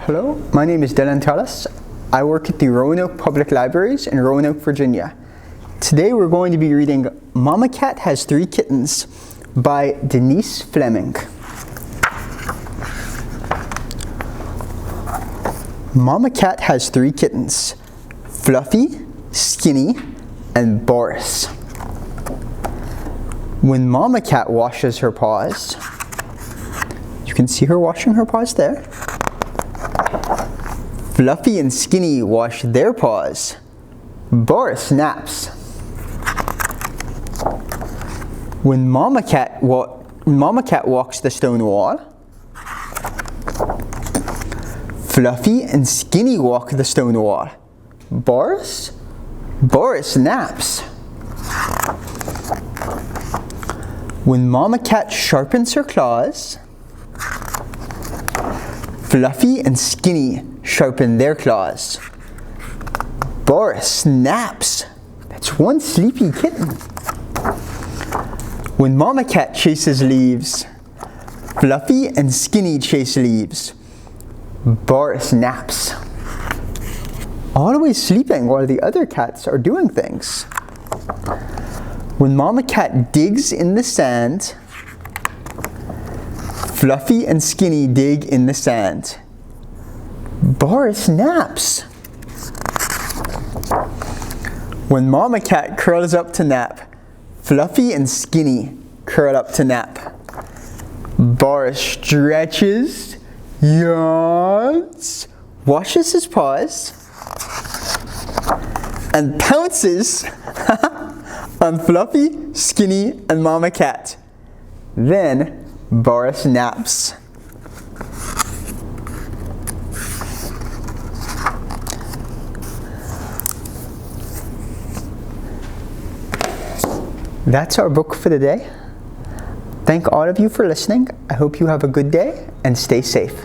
Hello, my name is Dylan Tallis. I work at the Roanoke Public Libraries in Roanoke, Virginia. Today we're going to be reading Mama Cat Has Three Kittens by Denise Fleming. Mama Cat has three kittens, Fluffy, Skinny, and Boris. When Mama Cat washes her paws, you can see her washing her paws there. Fluffy and Skinny wash their paws. Boris naps. When Mama Cat walks the stone wall, Fluffy and Skinny walk the stone wall. Boris naps. When Mama Cat sharpens her claws, Fluffy and Skinny sharpen their claws. Boris naps. That's one sleepy kitten. When Mama Cat chases leaves, Fluffy and Skinny chase leaves. Boris naps. Always sleeping while the other cats are doing things. When Mama Cat digs in the sand, Fluffy and Skinny dig in the sand. Boris naps. When Mama Cat curls up to nap, Fluffy and Skinny curl up to nap. Boris stretches, yawns, washes his paws, and pounces on Fluffy, Skinny, and Mama Cat. Then Boris naps. That's our book for the day. Thank all of you for listening. I hope you have a good day and stay safe.